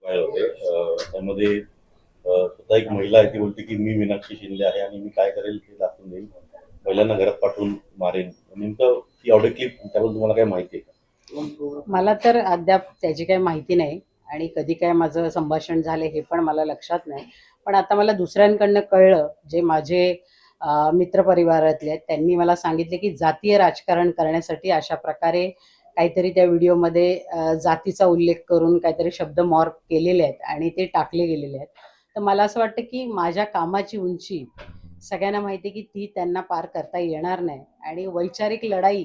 पाहिलं होते. त्यामध्ये स्वतः एक महिला आहे, ती बोलते की मी मीनाक्षी शिंदे आहे आणि मी काय करेल ते दाखवून देईन, महिलांना घरात पाठवून मारेन. नेमकं ती ऑडिओ क्लिप त्याबद्दल तुम्हाला काय माहिती आहे का? मला तर अद्याप त्याची काही माहिती नाही आणि कधी काय माझं संभाषण झाले हे पण मला लक्षात नाही. पण आता मला दुसऱ्यांकडनं कळलं, जे माझे मित्रपरिवारातले आहेत त्यांनी मला सांगितले की जातीय राजकारण करण्यासाठी अशा प्रकारे काहीतरी त्या व्हिडिओमध्ये जातीचा उल्लेख करून काहीतरी शब्द मॉर्फ केलेले आहेत आणि ते टाकले गेलेले आहेत. तर मला असं वाटतं की माझ्या कामाची उंची सगळ्यांना माहिती की ती त्यांना पार करता येणार नाही आणि वैचारिक लढाई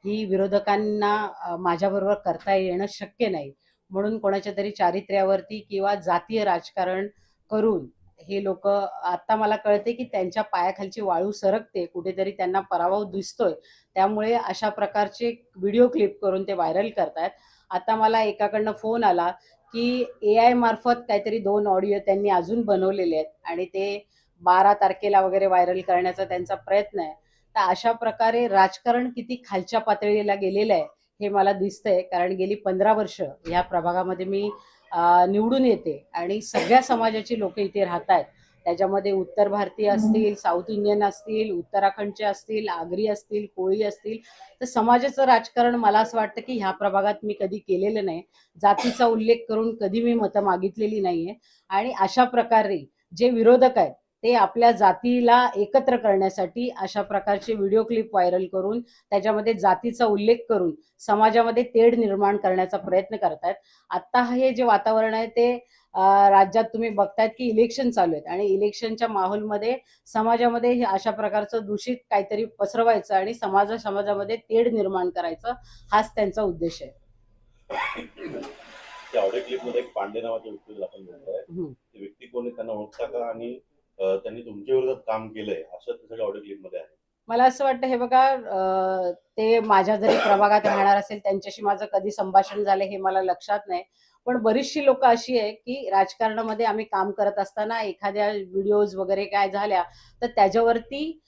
ही विरोधकांना माझ्याबरोबर करता येणं शक्य नाही. म्हणून कोणाच्या तरी चारित्र्यावरती किंवा जातीय राजकारण करून हे लोक, आता मला कळते की त्यांच्या पायाखालची वाळू सरकते, कुठेतरी त्यांना पराभव दिसतोय, त्यामुळे अशा प्रकारचे व्हिडिओ क्लिप करून ते व्हायरल करतायत. आता मला एकाकडनं फोन आला की AI मार्फत काहीतरी 2 ऑडिओ त्यांनी अजून बनवलेले आहेत आणि ते 12 तारखेला वगैरे व्हायरल करण्याचा त्यांचा प्रयत्न आहे. तर अशा प्रकारे राजकारण किती खालच्या पातळीला गेलेलं आहे हे मला दिसतंय, कारण गेली 15 वर्ष ह्या प्रभागामध्ये मी निवडून येते आणि सगळ्या समाजाची लोक इथे राहत आहेत. त्याच्यामध्ये उत्तर भारतीय असतील, साऊथ इंडियन असतील, उत्तराखंडचे असतील, आगरी असतील, कोळी असतील. तर समाजाचं राजकारण मला असं वाटतं की ह्या प्रभागात मी कधी केलेलं नाही. जातीचा उल्लेख करून कधी मी मतं मागितलेली नाहीये आणि अशा प्रकारे जे विरोधक आहेत ते आपल्या जातीला एकत्र करण्यासाठी अशा प्रकारचे व्हिडिओ क्लिप व्हायरल करून त्याच्यामध्ये जातीचा उल्लेख करून समाजामध्ये तेढ निर्माण करण्याचा प्रयत्न करतायत. आता हे जे वातावरण आहे ते राज्यात तुम्ही बघतायत की इलेक्शन चालू आहेत आणि इलेक्शनच्या माहोलमध्ये समाजामध्ये हे अशा प्रकारचं दूषित काहीतरी पसरवायचं आणि समाजामध्ये तेढ निर्माण करायचं, हाच त्यांचा उद्देश आहे. त्या ऑडिओ क्लिप मध्ये एक पांडे नावाच्या व्यक्तीला आपण बोलतोय, ते व्यक्ती कोणी, त्यांना ओळखता का आणि त्यांनी तुमच्या विरोधात काम केलंय असं सगळ्या ऑडिओ क्लिप मध्ये आहे? मला असं वाटतं, हे बघा, ते माझ्या जरी प्रभागात राहणार असेल त्यांच्याशी माझं कधी संभाषण झालं हे मला लक्षात नाही. पण बरीचशी लोक अशी आहे की राजकारणामध्ये आम्ही काम करत असताना एखाद्या व्हिडिओज वगैरे काय झाल्या तर त्याच्यावरती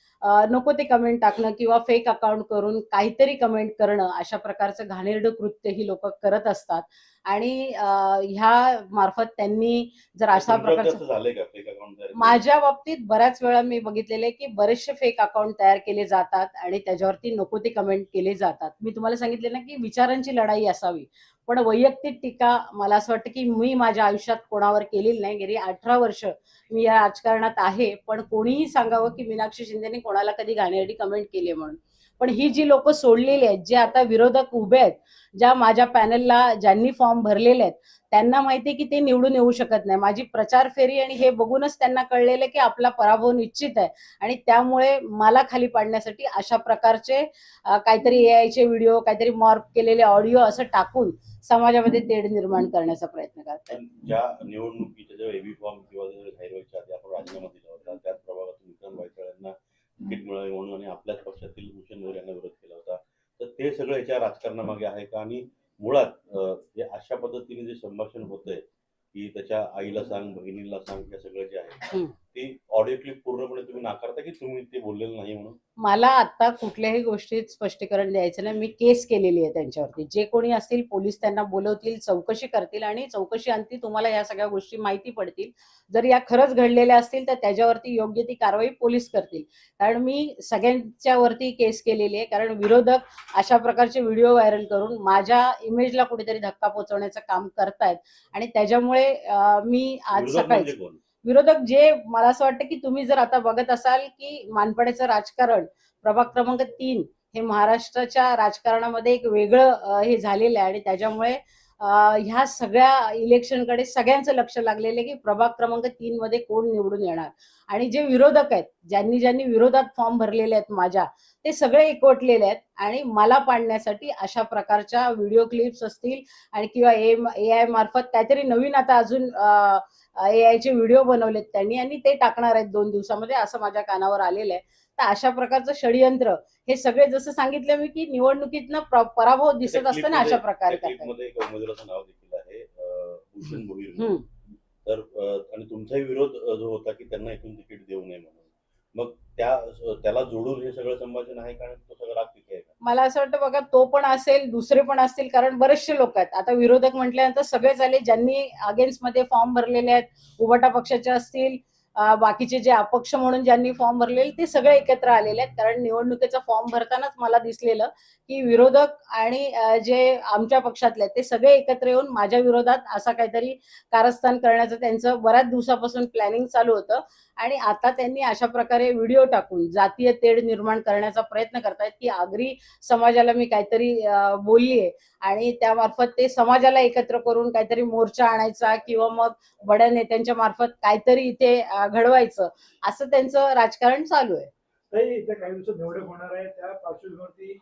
नको ते कमेंट टाकणं किंवा फेक अकाउंट करून काहीतरी कमेंट करणं, अशा प्रकारचं घाणेरडं कृत्य ही लोक करत असतात. आणि ह्या मार्फत त्यांनी जर अशा प्रकारचं झालंय का फेक अकाउंट? माझ्या बाबतीत बऱ्याच वेळा मी बघितलेले की बरेचसे फेक अकाउंट तयार केले जातात आणि त्याच्यावरती नको ते कमेंट केले जातात. मी तुम्हाला सांगितले ना की विचारांची लढाई असावी, पण वैयक्तिक टीका मला असं वाटतं की मी माझ्या आयुष्यात कोणावर केलेली नाही. गेली 18 वर्ष मी या राजकारणात आहे, पण कोणीही सांगावं की मीनाक्षी शिंदेने कोणाला कधी घाणेरडी कमेंट केली म्हणून. पण ही जी लोक सोडलेली आहेत, जे आता विरोधक उभे आहेत, ज्या माझ्या पॅनलला ज्यांनी फॉर्म भरलेले आहेत, त्यांना माहिती की ते निवडून येऊ शकत नाही. माझी प्रचार फेरी आणि हे बघूनच त्यांना कळलेलं की आपला पराभव निश्चित आहे आणि त्यामुळे मला खाली पाडण्यासाठी अशा प्रकारचे काहीतरी एआयचे व्हिडिओ, काहीतरी मॉर्फ केलेले ऑडिओ असं टाकून समाजामध्ये तेढ निर्माण करण्याचा प्रयत्न करतात. ज्या निवडणुकीच्या जेव्हा एबी फॉर्म किंवा जाहीर व्हायच्या आधी आपण राजीनामा दिला होता, त्याच प्रभागातून विक्रम गायकवाड यांना तिकीट मिळावे म्हणून आणि आपल्याच पक्षातील भूषण मोरे यांना विरोध केला होता. तर ते सगळं याच्या राजकारणामागे आहे का? आणि मुळात अशा पद्धतीने जे संभाषण होतंय की त्याच्या आईला सांग, बहिणीला सांग, हे सगळं जे आहे ती ऑडिओ क्लिप पूर्णपणे तुम्ही नाकारता की तुम्ही ते बोललेलं नाही म्हणून? मला आता कुठल्याही गोष्टीत स्पष्टीकरण द्यायचं नाही. मी केस केलेली आहे त्यांच्यावरती. जे कोणी असतील पोलीस त्यांना बोलवतील, चौकशी करतील आणि चौकशी अंती तुम्हाला या सगळ्या गोष्टी माहिती पडतील. जर या खरंच घडलेल्या असतील तर त्याच्यावरती योग्य ती कारवाई पोलीस करतील. कारण मी सगळ्यांच्या वरती केस केलेली आहे, कारण विरोधक अशा प्रकारचे व्हिडिओ व्हायरल करून माझ्या इमेजला कुठेतरी धक्का पोहोचवण्याचं काम करतायत आणि त्याच्यामुळे मी आज सकाळी विरोधक जे, मला असं वाटतं की तुम्ही जर आता बघत असाल की मानपाड्याचं राजकारण प्रभाग क्रमांक 3 हे महाराष्ट्राच्या राजकारणामध्ये एक वेगळं हे झालेलं आहे आणि त्याच्यामुळे ह्या सगळ्या इलेक्शनकडे सगळ्यांचं लक्ष लागलेलं आहे की प्रभाग क्रमांक 3 मध्ये कोण निवडून येणार. आणि जे विरोधक आहेत, ज्यांनी ज्यांनी विरोधात फॉर्म भरलेले आहेत माझ्या, ते सगळे एकवटलेले आहेत आणि मला पाडण्यासाठी अशा प्रकारच्या व्हिडिओ क्लिप्स असतील आणि किंवा AI मार्फत काहीतरी नवीन आता अजून एआयचे व्हिडिओ बनवलेत त्यांनी आणि ते टाकणार आहेत 2 दिवसामध्ये, असं माझ्या कानावर आलेलं आहे. तर अशा प्रकारचं षडयंत्र हे सगळे, जसं सांगितलं मी की निवडणुकीतनं पराभव दिसत असताना अशा प्रकारे करतात. एक उमेदवाराचं नाव देखील आहे भूषण भोईर. तर आणि तुमचाही विरोध जो होता की त्यांना इथून तिकीट देऊ नये म्हणून, मग त्याला जोडून हे सगळं संभाषण आहे का आणि तो सगळा राग तिथे आहे का? मला असं वाटतं बघा, तो पण असेल, दुसरे पण असतील, कारण बरेचसे लोक आहेत. आता विरोधक म्हटल्यानंतर सगळेच आले, ज्यांनी अगेन्स्ट मध्ये फॉर्म भरलेले आहेत, उभाटा पक्षाचे असतील, बाकीचे जे अपक्ष म्हणून ज्यांनी फॉर्म भरलेले, ते सगळे एकत्र आलेले आहेत. कारण निवडणुकीचा फॉर्म भरतानाच मला दिसलेलं की विरोधक आणि जे आमच्या पक्षातले आहेत, ते सगळे एकत्र येऊन माझ्या विरोधात असा काहीतरी कारस्थान करण्याचं त्यांचं बऱ्याच दिवसापासून प्लॅनिंग चालू होतं. आणि आता त्यांनी अशा प्रकारे व्हिडिओ टाकून जातीय तेढ निर्माण करण्याचा प्रयत्न करतायत की आगरी समाजाला मी काहीतरी बोललीये आणि त्यामार्फत ते समाजाला एकत्र करून काहीतरी मोर्चा आणायचा किंवा मग बड्या नेत्यांच्या मार्फत काहीतरी इथे घडवायचं, असं त्यांचं राजकारण चालू आहे. काही येत्या काही दिवसात निवडणूक होणार आहे, त्या पार्श्वभूमीवरती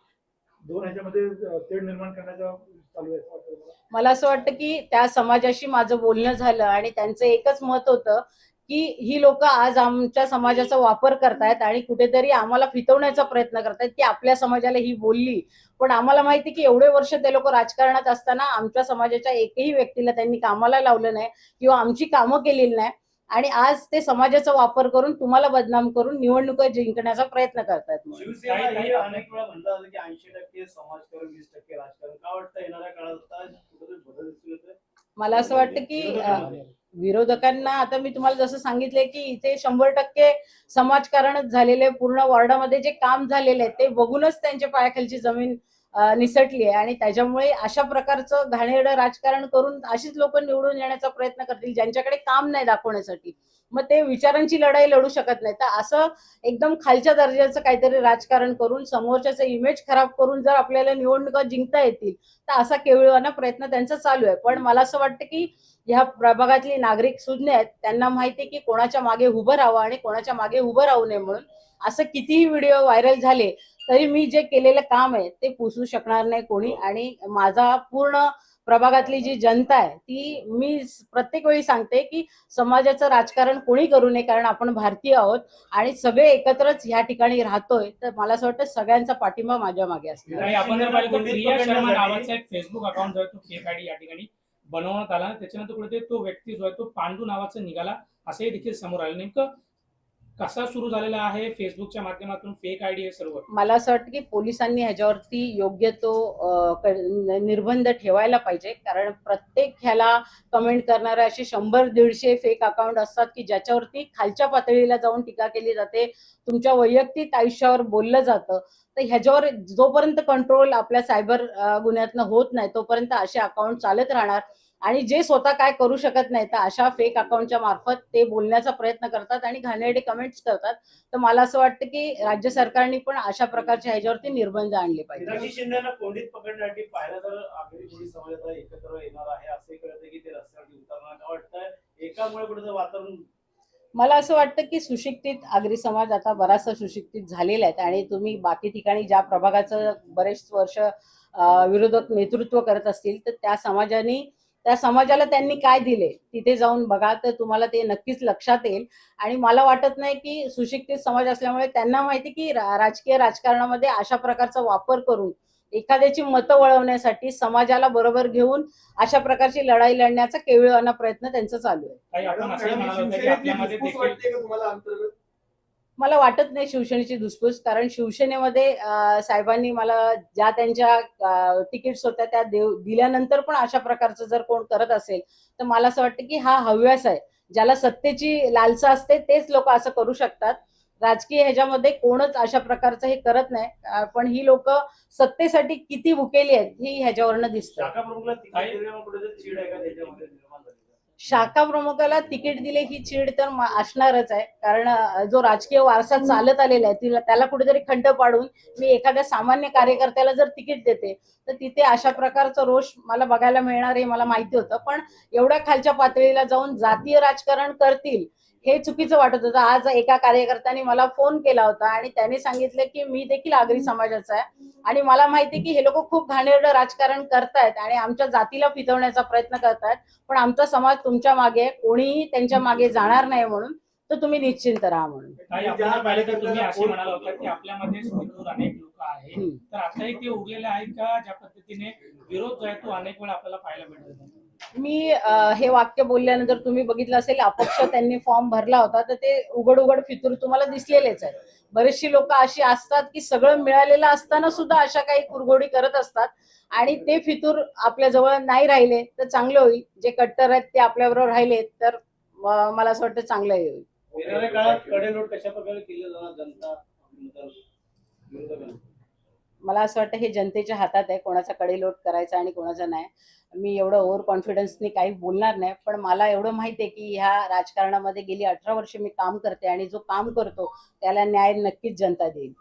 दोन ह्याच्यामध्ये तेढ निर्माण करण्याचा चालू आहे असं वाटतं तुम्हाला? मला असं वाटतं की त्या समाजाशी माझं बोलणं झालं आणि त्यांचं एकच मत होतं की ही लोक आज आमच्या समाजाचा वापर करतायत आणि कुठेतरी आम्हाला फितवण्याचा प्रयत्न करतायत की आपल्या समाजाला ही बोलली. पण आम्हाला माहिती की एवढे वर्ष ते लोक राजकारणात असताना आमच्या समाजाच्या एकही व्यक्तीला त्यांनी कामाला लावलं नाही किंवा आमची कामं केलेली नाही आणि आज ते समाजाचा वापर करून तुम्हाला बदनाम करून निवडणुका जिंकण्याचा प्रयत्न करतायत. शिवसेना ही अनेक वेळा म्हणतात आलं की 80% समाजकारण 20% राजकारण. का वाटतं येणाऱ्या काळात आता कुठेतरी बदल दिसून येतोय? मला असं वाटतं की विरोधकांना, आता मी तुम्हाला जसं सांगितलंय की इथे 100% समाजकारणच झालेले, पूर्ण वॉर्डामध्ये जे काम झालेले आहे ते बघूनच त्यांच्या पायाखालची जमीन निसटली आहे आणि त्याच्यामुळे अशा प्रकारचं घाणेरडं राजकारण करून अशीच लोक निवडून येण्याचा प्रयत्न करतील ज्यांच्याकडे काम नाही दाखवण्यासाठी. मग ते विचारांची लढाई लढू शकत नाही. तर असं एकदम खालच्या दर्जाचं काहीतरी राजकारण करून समोरच्याचं इमेज खराब करून जर आपल्याला निवडणुका जिंकता येतील तर असा केविळवाना प्रयत्न त्यांचा चालू आहे. पण मला असं वाटतं की ह्या प्रभागातली नागरिक सुज्ञ आहेत, त्यांना माहिती आहे की कोणाच्या मागे उभं राहावं आणि कोणाच्या मागे उभं राहू नये. म्हणून असं कितीही व्हिडिओ व्हायरल झाले तरी मी जे केलेलं काम आहे ते पुसू शकणार नाही कोणी. आणि माझा पूर्ण प्रभागातली जी जनता आहे ती, मी प्रत्येक वेळी सांगते की समाजाचं राजकारण कोणी करू नये, कारण आपण भारतीय आहोत आणि सगळे एकत्रच ह्या ठिकाणी राहतोय. तर मला असं वाटतं सगळ्यांचा पाठिंबा माझ्या मागे असणार. आणि आपण जर पाहिलं तर प्रिया शर्मा नावाचा एक फेसबुक अकाउंट जो आहे तो फेक आयडी या ठिकाणी बनवण्यात आला. त्याच्यानंतर कुठे तो व्यक्ती जो आहे तो पांडू नावाचा निघाला, असंही देखील समोर आलं. नेमकं कसा सुरू झालेला आहे फेसबुकच्या माध्यमातून फेक आयडी हे सर्व? मला असं वाटतं की पोलिसांनी ह्याच्यावरती योग्य तो निर्बंध ठेवायला पाहिजे, कारण प्रत्येक ह्याला कमेंट करणारे असे 100-150 फेक अकाउंट असतात की ज्याच्यावरती खालच्या पातळीला जाऊन टीका केली जाते, तुमच्या वैयक्तिक आयुष्यावर बोललं जातं. तर ह्याच्यावर जोपर्यंत कंट्रोल आपल्या सायबर गुन्ह्यातनं होत नाही तोपर्यंत असे अकाउंट चालत राहणार आणि जे स्वतः काय करू शकत नाही तर अशा फेक अकाउंटच्या मार्फत ते बोलण्याचा प्रयत्न करतात आणि घाणेरडे कमेंट्स करतात. तर मला असं वाटतं की राज्य सरकारने पण अशा प्रकारच्या ह्याच्यावरती निर्बंध आणले पाहिजे. पिताजी शिंदेना कोंडीत पकडण्यासाठी पाहिलं तर आगरी कोळी समाज आता एकत्र येणार आहे असंही कळतं की ते रस्त्यावरती उतरणार. का वाटतंय एकामुळे कुठेतरी वातावरण? मला असं वाटतं की सुशिक्षित आगरी समाज आता बराचसा सुशिक्षित झालेला आहे आणि तुम्ही बाकी ठिकाणी ज्या प्रभागाचं बरेच वर्ष विरोधक नेतृत्व करत असतील तर त्या समाजाला त्यांनी काय दिले तिथे जाऊन बघा तर तुम्हाला ते नक्कीच लक्षात येईल. आणि मला वाटत नाही की सुशिक्षित समाज असल्यामुळे त्यांना माहिती की राजकीय राजकारणामध्ये अशा प्रकारचा वापर करून एखाद्याची मतं वळवण्यासाठी समाजाला बरोबर घेऊन अशा प्रकारची लढाई लढण्याचा केविळवाना प्रयत्न त्यांचा चालू आहे. काही आपण असंही म्हणालो होतो की आपल्यामध्ये देखील तुम्हाला अंतर्गत मला वाटत नाही शिवसेनेची धुसफूस, कारण शिवसेनेमध्ये साहेबांनी मला ज्या त्यांच्या तिकीट्स होत्या त्या दिल्यानंतर पण अशा प्रकारचं जर कोण करत असेल तर मला असं वाटतं की हा हव्यास आहे. ज्याला सत्तेची लालसा असते तेच लोक असं करू शकतात. राजकीय ह्याच्यामध्ये कोणच अशा प्रकारचं हे करत नाही. पण ही लोक सत्तेसाठी किती भुकेली आहेत ही ह्याच्यावरनं दिसतं. शाखा प्रमुखला तिकीट दिल्यामुळे कुठेतरी चीड आहे का त्याच्यामध्ये निर्माण झाली? शाखा प्रमुखाला तिकीट दिले ही चीड तर असणारच आहे, कारण जो राजकीय वारसा चालत आलेला आहे त्याला कुठेतरी खंड पाडून मी एखाद्या सामान्य कार्यकर्त्याला जर तिकीट देते तर तिथे अशा प्रकारचा रोष मला बघायला मिळणार हे मला माहिती होतं. पण एवढ्या खालच्या पातळीला जाऊन जातीय राजकारण करतील हे चुकीचं वाटत होतं. आज एका कार्यकर्त्याने मला फोन केला होता आणि त्याने सांगितलं की मी देखील आगरी समाजाचा आहे आणि मला माहिती की हे लोक खूप घाणेरडं राजकारण करतायत आणि आमच्या जातीला फितवण्याचा प्रयत्न करतायत. पण आमचा समाज तुमच्या मागे, कोणीही त्यांच्या मागे जाणार नाही म्हणून, तर तुम्ही निश्चिंत राहा म्हणून. काही आपण पाहिलं तर तुम्ही असे म्हणाला होता की आपल्यामध्ये मजबूर अनेक लोक आहेत, तर आताही ते उरलेले आहेत का? ज्या पद्धतीने विरोध जो आहे तो अनेक वेळा आपल्याला पाहायला मिळतो. मी हे वाक्य बोलल्यानंतर तुम्ही बघितलं असेल, अपक्ष त्यांनी फॉर्म भरला होता, तर ते उघड उघड फितूर तुम्हाला दिसलेलेच आहे. बरेचशी लोक अशी असतात की सगळं मिळालेलं असताना सुद्धा अशा काही कुरघोडी करत असतात, आणि ते फितूर आपल्या जवळ नाही राहिले तर चांगलं होईल. जे कट्टर आहेत ते आपल्याबरोबर राहिले तर मला असं वाटतं चांगलं होईल. येणाऱ्या काळात कडेलोट कशा प्रकारे केले जाणार जनता विरोधकांना? मला असं वाटतं हे जनतेच्या हातात आहे, कोणाचा कडेलोट करायचा आणि कोणाचा नाही. मी एवढं ओव्हर कॉन्फिडन्सनी काही बोलणार नाही, पण मला एवढं माहिती आहे की ह्या राजकारणामध्ये गेली 18 वर्ष मी काम करते, आणि जो काम करतो त्याला न्याय नक्कीच जनता देईल.